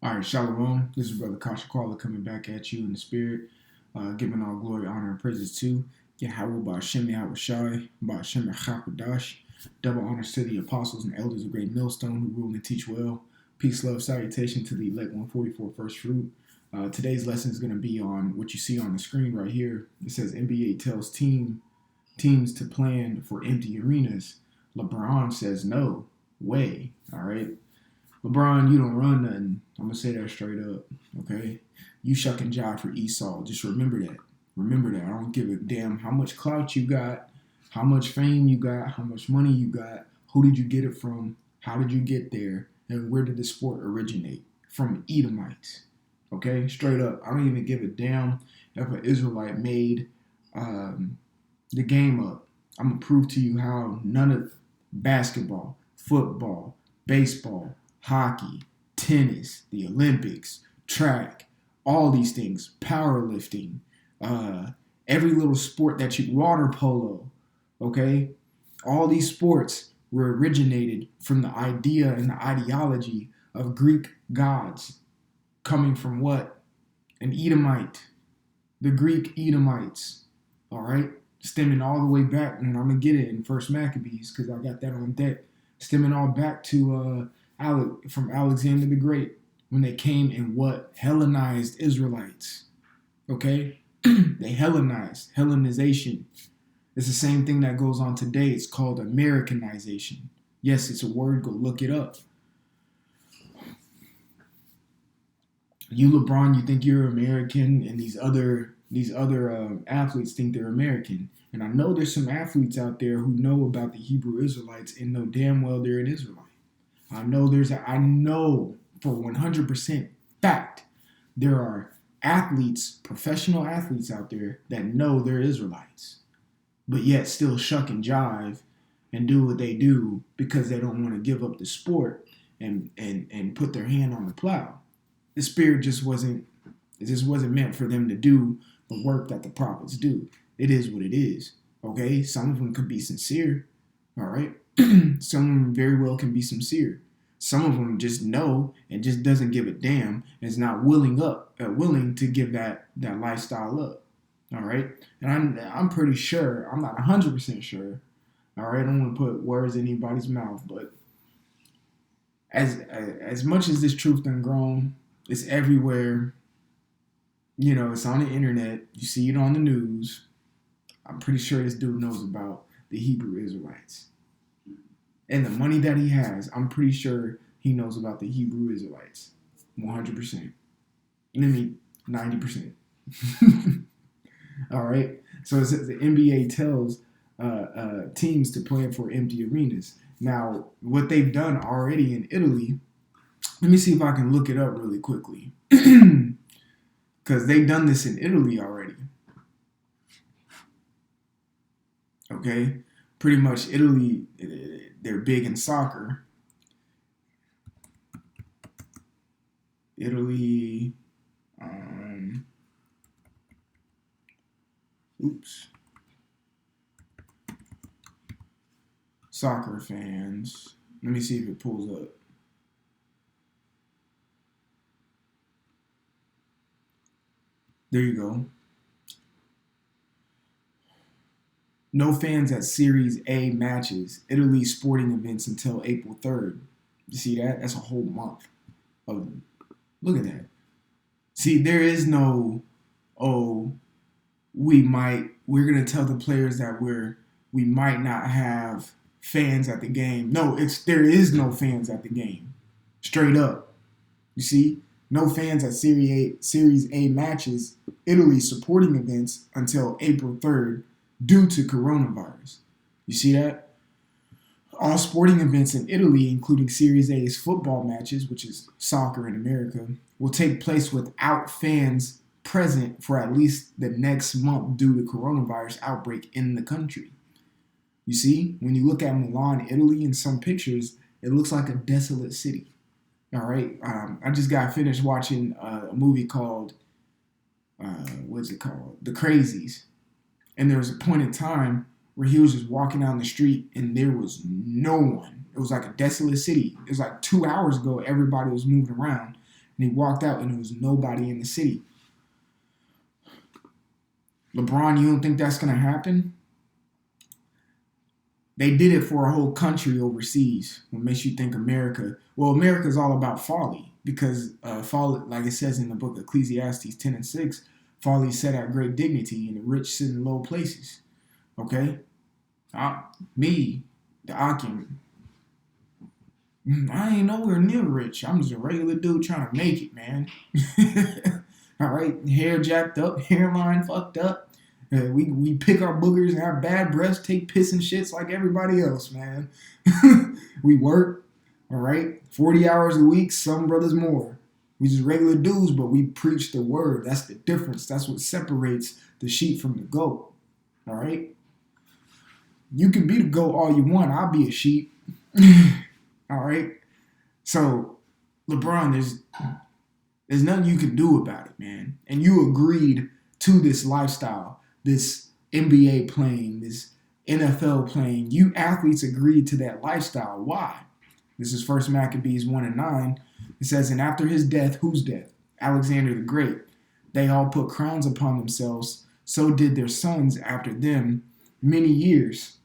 All right, Shalom. This is Brother Kasha Kwala coming back at you in the spirit, giving all glory, honor, and praises to Yahweh Ba'Shem Yahweh Shai, Ba'Shem Chakadash. Double honors to the apostles and elders of Great Millstone who rule and teach well. Peace, love, salutation to the elect 144 first fruit. Today's lesson is going to be on what you see on the screen right here. It says NBA tells teams to plan for empty arenas. LeBron says no way. All right. LeBron, you don't run nothing. I'm going to say that straight up, okay? You shuck and jive for Esau. Just remember that. Remember that. I don't give a damn how much clout you got, how much fame you got, how much money you got, who did you get it from, how did you get there, and where did the sport originate? From Edomites, okay? Straight up. I don't even give a damn if an Israelite made the game up. I'm going to prove to you how none of basketball, football, baseball, hockey, tennis, the Olympics, track, all these things, powerlifting, every little sport that water polo, okay? All these sports were originated from the idea and the ideology of Greek gods coming from what? An Edomite, the Greek Edomites, all right? Stemming all the way back, and I'm going to get it in First Maccabees because I got that on deck, stemming all back to from Alexander the Great when they came and what? Hellenized Israelites. Okay? They Hellenized. Hellenization. It's the same thing that goes on today. It's called Americanization. Yes, it's a word. Go look it up. You, LeBron, you think you're American, and these other athletes think they're American. And I know there's some athletes out there who know about the Hebrew Israelites and know damn well they're an Israelite. I know for 100% fact there are athletes, professional athletes out there that know they're Israelites, but yet still shuck and jive and do what they do because they don't want to give up the sport and put their hand on the plow. The spirit just wasn't meant for them to do the work that the prophets do. It is what it is. Okay? Some of them could be sincere. All right? Some of them very well can be sincere. Some of them just know and just doesn't give a damn and is not willing to give that lifestyle up. All right? And I'm pretty sure, I'm not 100% sure. All right? I don't want to put words in anybody's mouth, but as much as this truth done grown, it's everywhere. You know, it's on the internet. You see it on the news. I'm pretty sure this dude knows about the Hebrew Israelites. And the money that he has, I'm pretty sure he knows about the Hebrew Israelites. 100%. I mean, 90%. All right? So it says the NBA tells teams to plan for empty arenas. Now, what they've done already in Italy, let me see if I can look it up really quickly. Because they've done this in Italy already. Okay? Pretty much Italy, they're big in soccer. Italy, soccer fans. Let me see if it pulls up. There you go. No fans at Series A matches, Italy sporting events until April 3rd. You see that? That's a whole month. Look at that. See, there is no, we're going to tell the players that we might not have fans at the game. No, there is no fans at the game. Straight up. You see? No fans at Series A matches, Italy supporting events until April 3rd due to coronavirus. You see that? All sporting events in Italy, including Series A's football matches, which is soccer in America, will take place without fans present for at least the next month due to coronavirus outbreak in the country. You see, when you look at Milan, Italy, in some pictures, it looks like a desolate city. All right. I just got finished watching a movie called, what's it called? The Crazies. And there was a point in time where he was just walking down the street and there was no one. It was like a desolate city. It was like 2 hours ago, everybody was moving around. And he walked out and there was nobody in the city. LeBron, you don't think that's going to happen? They did it for a whole country overseas. What makes you think America? Well, America is all about folly because folly, like it says in the book of Ecclesiastes 10 and 6, folly is set at great dignity and the rich sit in low places. Okay? Me, the Akim, I ain't nowhere near rich. I'm just a regular dude trying to make it, man. All right? Hair jacked up, hairline fucked up. We pick our boogers and have bad breaths, take piss and shits like everybody else, man. We work, all right, 40 hours a week, some brothers more. We just regular dudes, but we preach the word. That's the difference. That's what separates the sheep from the goat, all right? You can be the goat all you want. I'll be a sheep, all right? So, LeBron, there's nothing you can do about it, man. And you agreed to this lifestyle. This NBA playing, this NFL playing, you athletes agreed to that lifestyle. Why? This is 1 Maccabees 1 and 9. It says, and after his death, whose death? Alexander the Great. They all put crowns upon themselves. So did their sons after them many years.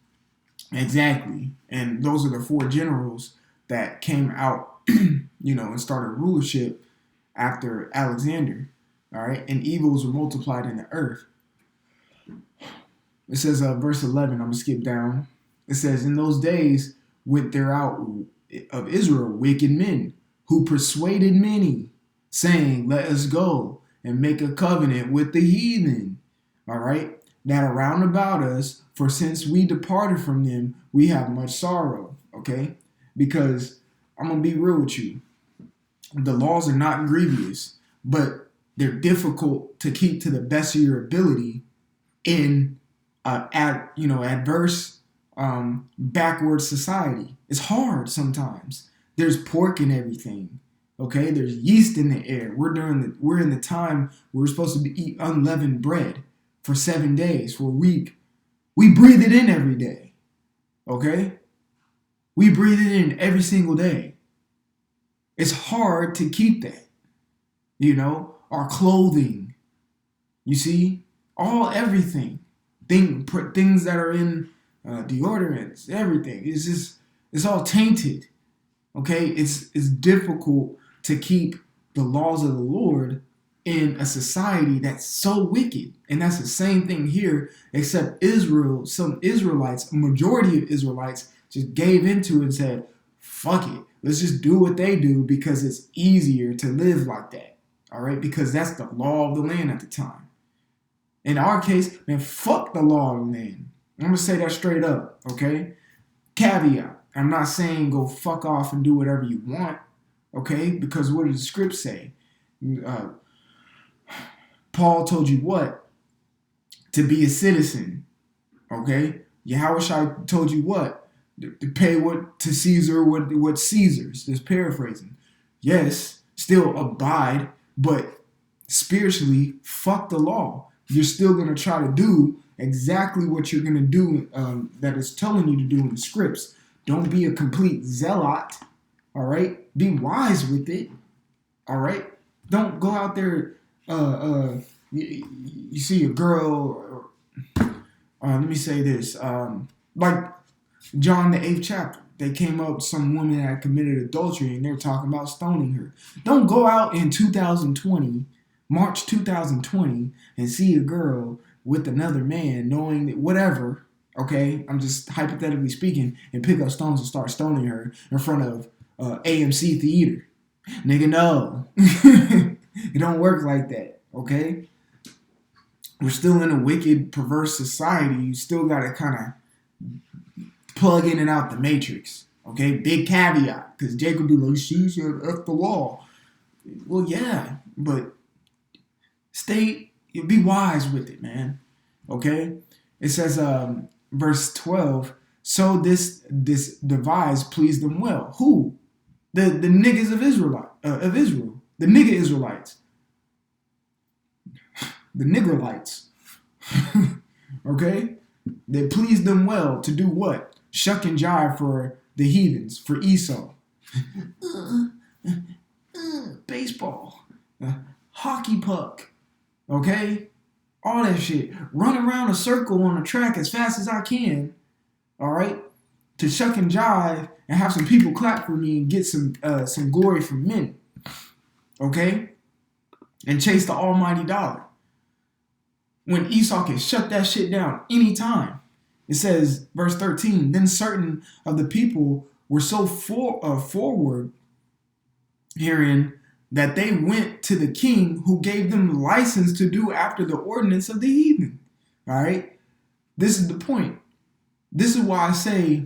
Exactly. And those are the 4 generals that came out, and started rulership after Alexander. All right. And evils were multiplied in the earth. It says, verse 11, I'm going to skip down. It says, in those days went there out of Israel wicked men who persuaded many, saying, let us go and make a covenant with the heathen. All right. That are round about us, for since we departed from them, we have much sorrow. Okay. Because I'm going to be real with you. The laws are not grievous, but they're difficult to keep to the best of your ability in adverse, backward society. It's hard sometimes. There's pork in everything. Okay, there's yeast in the air. We're in the time we're supposed to eat unleavened bread for 7 days, for a week. We breathe it in every day. Okay, we breathe it in every single day. It's hard to keep that. Our clothing. You see, everything. Things that are in deodorants, everything. It's all tainted. Okay, it's difficult to keep the laws of the Lord in a society that's so wicked. And that's the same thing here, except Israel, some Israelites, a majority of Israelites just gave into it and said, fuck it. Let's just do what they do because it's easier to live like that. All right, because that's the law of the land at the time. In our case, man, fuck the law of the land. I'm going to say that straight up, okay? Caveat. I'm not saying go fuck off and do whatever you want, okay? Because what does the script say? Paul told you what? To be a citizen, okay? Yahushua told you what? To pay what to Caesar, what Caesar's. Just paraphrasing. Yes, still abide, but spiritually, fuck the law. You're still going to try to do exactly what you're going to do that is telling you to do in the scripts. Don't be a complete zealot, all right? Be wise with it, all right? Don't go out there, you see a girl, let me say this, like John the 8th chapter. They came up, some woman had committed adultery, and they're talking about stoning her. Don't go out in 2020, March 2020, and see a girl with another man, knowing that whatever, okay, I'm just hypothetically speaking, and pick up stones and start stoning her in front of AMC Theater. Nigga, no. It don't work like that, okay? We're still in a wicked, perverse society. You still got to kind of plug in and out the matrix, okay? Big caveat, because Jacob be like, she said F the law. Well, yeah, but be wise with it, man, okay? It says, verse 12, so this devise pleased them well. Who? The niggas of Israel, the nigga Israelites, the Niggerites, okay? They pleased them well to do what? Shuck and jive for the heathens, for Esau. baseball, hockey puck, okay? All that shit. Run around a circle on a track as fast as I can, all right? To shuck and jive and have some people clap for me and get some glory from men, okay? And chase the almighty dollar. When Esau can shut that shit down anytime. It says, verse 13, then certain of the people were so forward herein that they went to the king who gave them license to do after the ordinance of the heathen. All right? This is the point. This is why I say,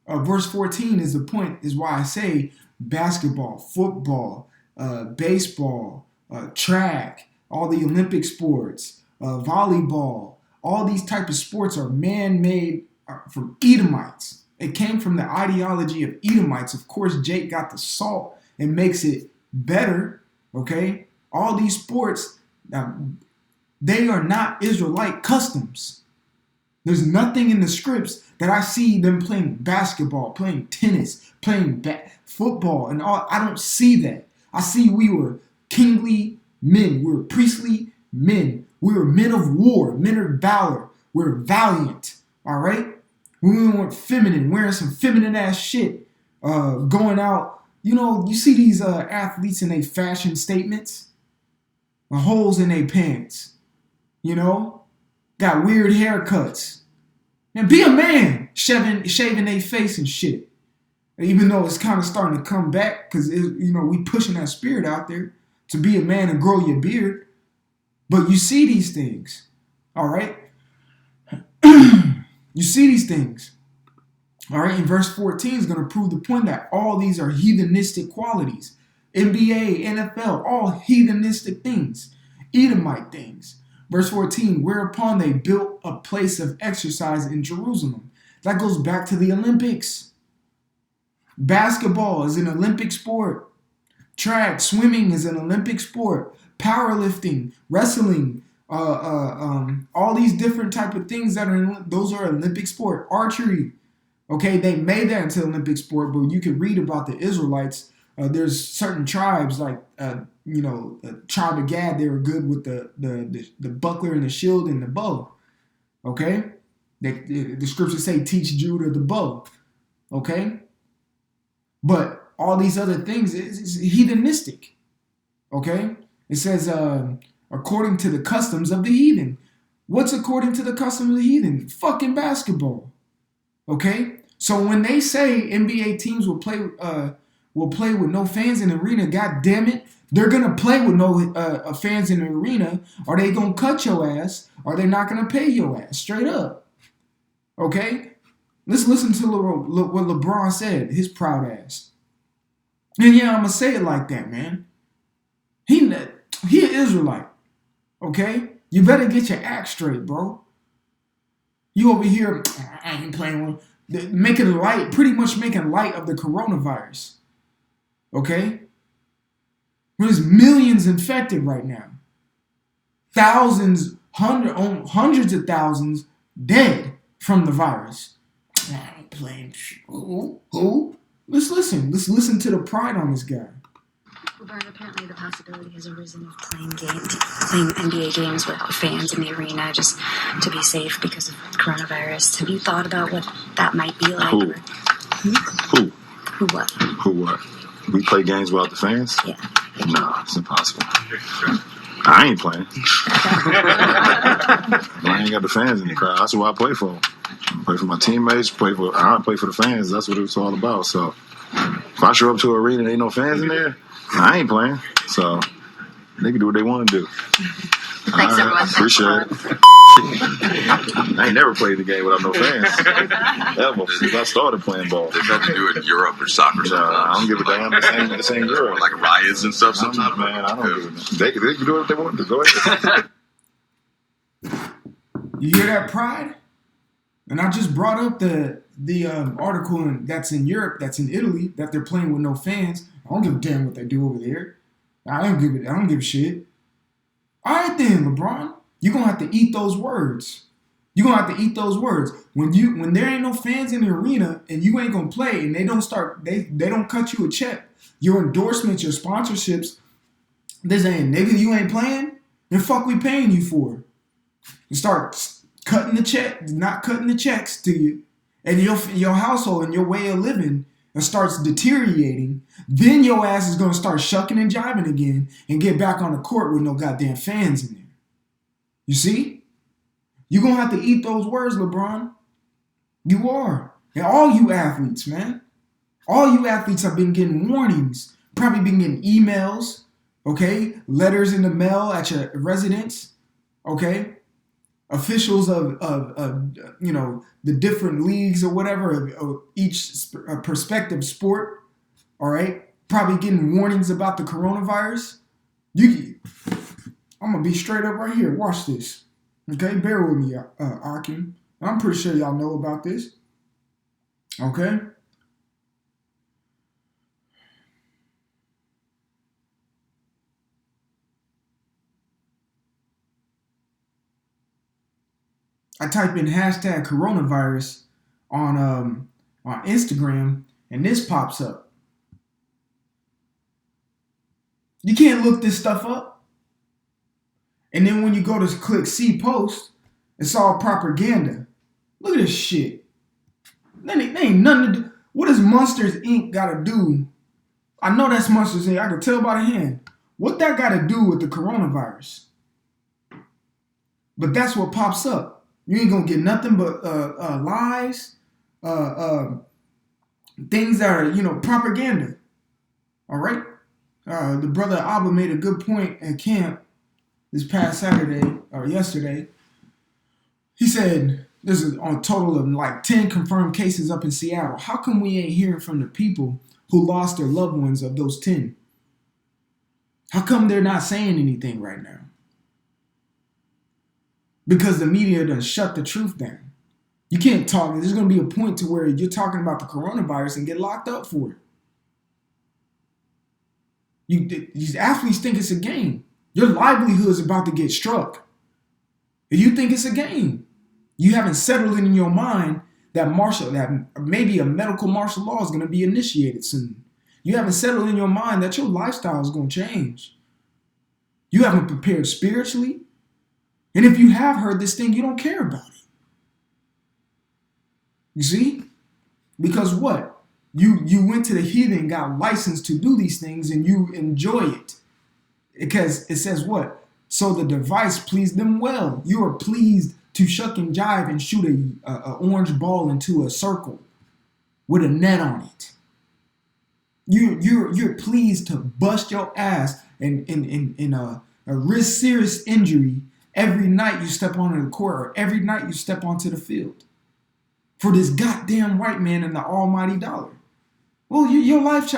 verse 14 is the point, is why I say basketball, football, baseball, track, all the Olympic sports, volleyball, all these type of sports are man-made from Edomites. It came from the ideology of Edomites. Of course, Jake got the salt and makes it better, okay? All these sports, they are not Israelite customs. There's nothing in the scripts that I see them playing basketball, playing tennis, playing football, and all. I don't see that. I see we were kingly men. We were priestly men. We were men of war, men of valor. We were valiant, all right? We weren't feminine, wearing some feminine ass shit, going out. You know, you see these athletes in their fashion statements, the holes in their pants, you know, got weird haircuts. And be a man, shaving their face and shit. Even though it's kind of starting to come back because, you know, we pushing that spirit out there to be a man and grow your beard. But you see these things, all right? You see these things, all right? And verse 14 is going to prove the point that all these are heathenistic qualities. NBA, NFL, all heathenistic things, Edomite things. Verse 14, whereupon they built a place of exercise in Jerusalem. That goes back to the Olympics. Basketball is an Olympic sport. Track, swimming is an Olympic sport. Powerlifting, wrestling, all these different type of things those are Olympic sport. Archery, okay, they made that into Olympic sport, but you can read about the Israelites. There's certain tribes like the tribe of Gad. They were good with the buckler and the shield and the bow. Okay, the scriptures say teach Judah the bow. Okay, but all these other things is heathenistic. Okay. It says, according to the customs of the heathen. What's according to the customs of the heathen? Fucking basketball. Okay? So when they say NBA teams will play with no fans in the arena, god damn it, they're going to play with no fans in the arena. Are they going to cut your ass? Are they not going to pay your ass? Straight up. Okay? Let's listen to what LeBron said, his proud ass. And yeah, I'm going to say it like that, man. He an Israelite, okay? You better get your act straight, bro. You over here, I ain't playing with, pretty much making light of the coronavirus, okay? There's millions infected right now. Thousands, hundreds of thousands dead from the virus. I ain't playing. Who? Let's listen to the pride on this guy. Well, Brian, apparently the possibility has arisen of playing NBA games without fans in the arena just to be safe because of coronavirus. Have you thought about what that might be like? Who? Who what? Who what? We play games without the fans? Yeah. No, it's impossible. I ain't playing. I ain't got the fans in the crowd. That's what I play for. I play for my teammates. I don't play for the fans. That's what it's all about. So if I show up to an arena and ain't no fans in there, I ain't playing. So they can do what they want to do. Thanks, everyone. Appreciate it. I ain't never played the game without no fans. Ever since I started playing ball. They've had to do it in Europe or soccer sometimes. I don't give a damn. The same Europe. Like riots and stuff sometimes. Man, I don't give a damn. They can do what they want to. Go ahead. You hear that pride? And I just brought up the article that's in Europe, that's in Italy, that they're playing with no fans. I don't give a damn what they do over there. I don't give a shit. All right then, LeBron. You're going to have to eat those words. You're going to have to eat those words. When there ain't no fans in the arena and you ain't going to play and they don't cut you a check Your endorsements, your sponsorships, they're saying, nigga, you ain't playing? Then fuck we paying you for? You start cutting the check, not cutting the checks to you, and your household and your way of living starts deteriorating. Then your ass is going to start shucking and jiving again and get back on the court with no goddamn fans in there. You see? You're going to have to eat those words, LeBron. You are. And all you athletes, man. All you athletes have been getting warnings. Probably been getting emails, okay? Letters in the mail at your residence, okay? Officials of the different leagues or whatever of each prospective sport, all right? Probably getting warnings about the coronavirus. I'm going to be straight up right here. Watch this. Okay? Bear with me, Akim. I'm pretty sure y'all know about this. Okay? I type in hashtag coronavirus on Instagram, and this pops up. You can't look this stuff up. And then when you go to click see post, it's all propaganda. Look at this shit. They ain't nothing to do. What does Monsters Inc. got to do? I know that's Monsters Inc. I can tell by the hand. What that got to do with the coronavirus? But that's what pops up. You ain't going to get nothing but lies, things that are, propaganda. All right? The brother Abba made a good point at camp this past Saturday or yesterday. He said, this is on a total of like 10 confirmed cases up in Seattle. How come we ain't hearing from the people who lost their loved ones of those 10? How come they're not saying anything right now? Because the media done shut the truth down. You can't talk. There's going to be a point to where you're talking about the coronavirus and get locked up for it. These athletes think it's a game. Your livelihood is about to get struck. If you think it's a game, you haven't settled it in your mind that maybe a medical martial law is going to be initiated soon. You haven't settled in your mind that your lifestyle is going to change. You haven't prepared spiritually. And if you have heard this thing, you don't care about it. You see? Because what? You went to the heathen, got licensed to do these things, and you enjoy it. Because it says what? So the device pleased them well. You are pleased to shuck and jive and shoot an orange ball into a circle with a net on it. You're pleased to bust your ass in a risk serious injury every night you step onto the court or every night you step onto the field for this goddamn white man and the almighty dollar. Well, your life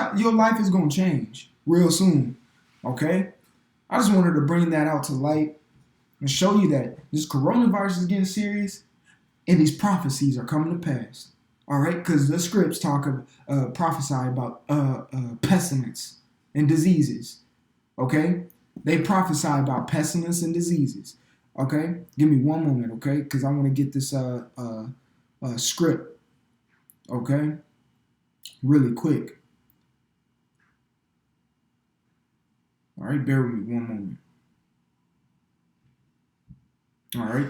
is going to change real soon, okay? I just wanted to bring that out to light and show you that this coronavirus is getting serious and these prophecies are coming to pass, all right? Because the scripts prophesy about pestilence and diseases, okay? They prophesy about pestilence and diseases, okay? Give me one moment, okay? Because I want to get this script, okay? Really quick. All right, bear with me one moment. All right.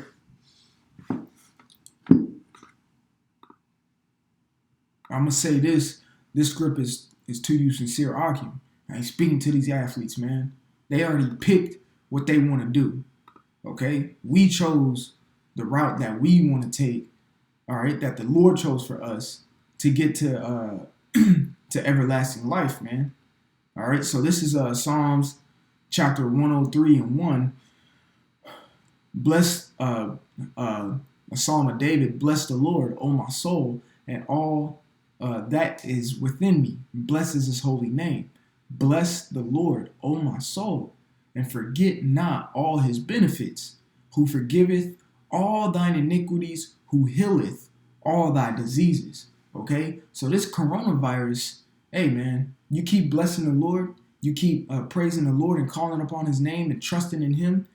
I'm going to say this. This script is to you, sincere Akim. I ain't speaking to these athletes, man. They already picked what they want to do, okay? We chose the route that we want to take, all right, that the Lord chose for us to get to to everlasting life, man. All right, so this is Psalms chapter 103 and 1. Bless, a Psalm of David, bless the Lord, O my soul, and all that is within me. Blesses his holy name. Bless the Lord, O my soul, and forget not all his benefits, who forgiveth all thine iniquities, who healeth all thy diseases. Okay, so this coronavirus, hey man, you keep blessing the Lord, you keep praising the Lord and calling upon his name and trusting in him.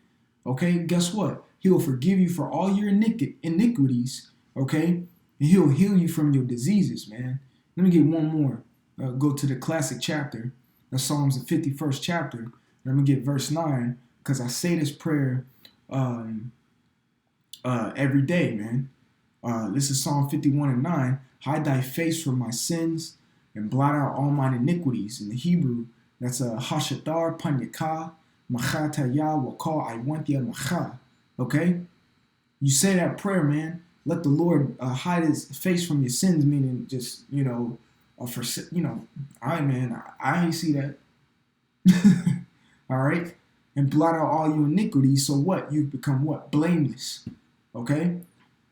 Okay, guess what? He will forgive you for all your iniquities. Okay, and he'll heal you from your diseases, man. Let me get one more. go to the classic chapter. The Psalms, the 51st chapter. And I'm going to get verse 9 because I say this prayer every day, man. This is Psalm 51 and 9. Hide thy face from my sins and blot out all mine iniquities. In the Hebrew, that's a hashatar panyaka machataya wakal iwantia macha. Okay? You say that prayer, man. Let the Lord hide his face from your sins, meaning just, for, all right, man, I see that. All right? And blot out all your iniquities. So what? You become what? Blameless. Okay?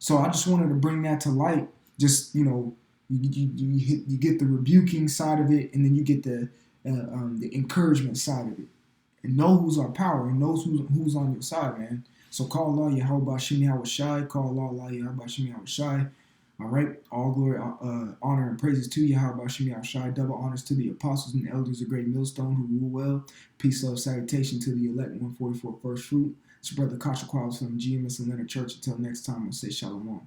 So I just wanted to bring that to light. Just, you get the rebuking side of it, and then you get the encouragement side of it. And know who's our power, and knows who's on your side, man. So call Allah Yahweh Bashim Yahweh Shai. Call Allah Yahweh Bashim Yahweh Shai. All right. All glory, honor, and praises to Yahweh Bashim Yahweh Shai. Double honors to the apostles and elders of Great Millstone who rule well. Peace, love, salutation to the elect 144 first fruit. It's your brother Kasha Qualls from GMS Atlanta Church. Until next time, I'll say shalom.